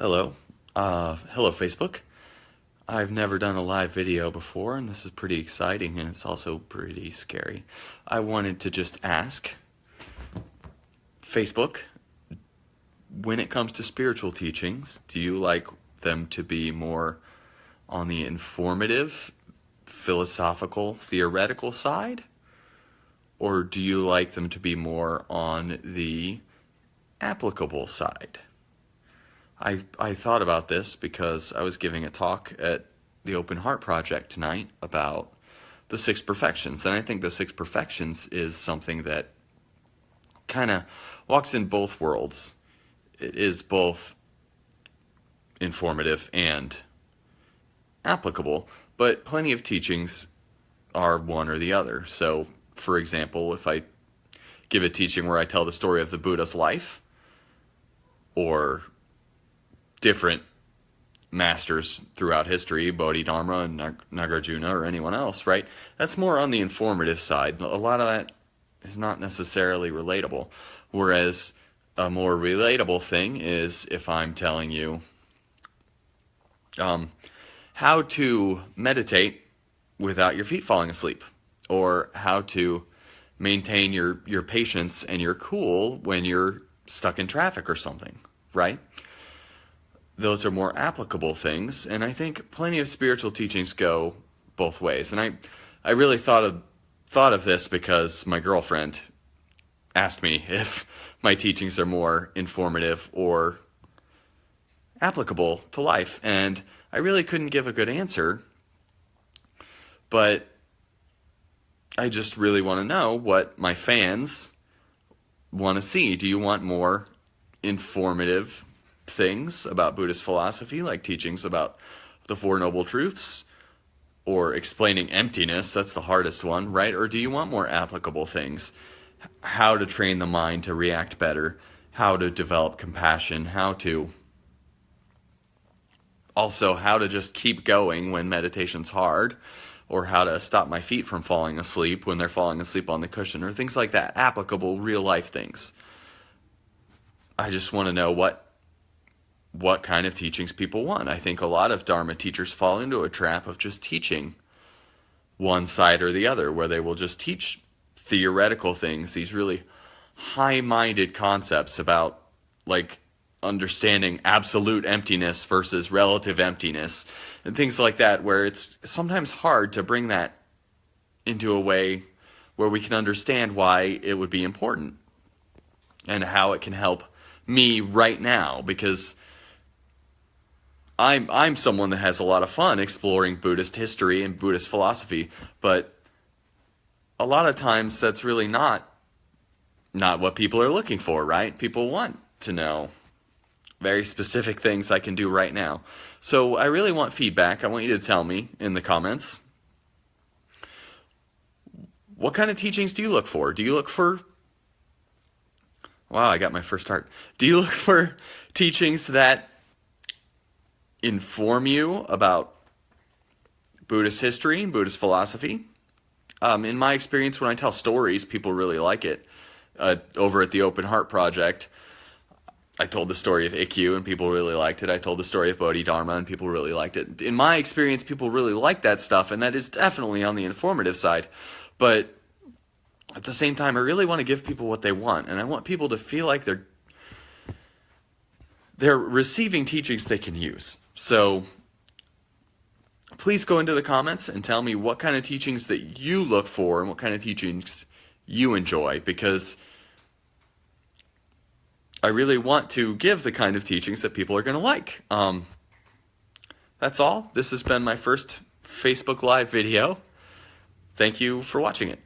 Hello. Hello, Facebook. I've never done a live video before, and this is pretty exciting, and it's also pretty scary. I wanted to just ask Facebook, when it comes to spiritual teachings, do you like them to be more on the informative, philosophical, theoretical side? Or do you like them to be more on the applicable side? I thought about this because I was giving a talk at the Open Heart Project tonight about the six perfections. And I think the six perfections is something that kind of walks in both worlds. It is both informative and applicable, but plenty of teachings are one or the other. So, for example, if I give a teaching where I tell the story of the Buddha's life, or different masters throughout history, Bodhidharma and Nagarjuna or anyone else, right? That's more on the informative side. A lot of that is not necessarily relatable. Whereas a more relatable thing is if I'm telling you how to meditate without your feet falling asleep, or how to maintain your patience and your cool when you're stuck in traffic or something, right? Those are more applicable things, and I think plenty of spiritual teachings go both ways. And I really thought of this because my girlfriend asked me if my teachings are more informative or applicable to life, and I really couldn't give a good answer, but I just really want to know what my fans want to see. Do you want more informative things about Buddhist philosophy, like teachings about the Four Noble Truths, or explaining emptiness? That's the hardest one, right? Or do you want more applicable things? How to train the mind to react better, how to develop compassion, how to just keep going when meditation's hard, or how to stop my feet from falling asleep when they're falling asleep on the cushion, or things like that, applicable real life things. I just want to know what kind of teachings people want. I think a lot of Dharma teachers fall into a trap of just teaching one side or the other, where they will just teach theoretical things, these really high-minded concepts about, like, understanding absolute emptiness versus relative emptiness, and things like that, where it's sometimes hard to bring that into a way where we can understand why it would be important and how it can help me right now, because I'm someone that has a lot of fun exploring Buddhist history and Buddhist philosophy, but a lot of times that's really not what people are looking for, right? People want to know very specific things I can do right now. So I really want feedback. I want you to tell me in the comments, what kind of teachings do you look for? Do you look for... Wow, I got my first heart. Do you look for teachings that inform you about Buddhist history and Buddhist philosophy? In my experience, when I tell stories, people really like it. Over at the Open Heart Project, I told the story of Ikkyu and people really liked it. I told the story of Bodhidharma and people really liked it. In my experience, people really like that stuff, and that is definitely on the informative side. But at the same time, I really want to give people what they want, and I want people to feel like they're receiving teachings they can use. So please go into the comments and tell me what kind of teachings that you look for and what kind of teachings you enjoy, because I really want to give the kind of teachings that people are going to like. That's all. This has been my first Facebook Live video. Thank you for watching it.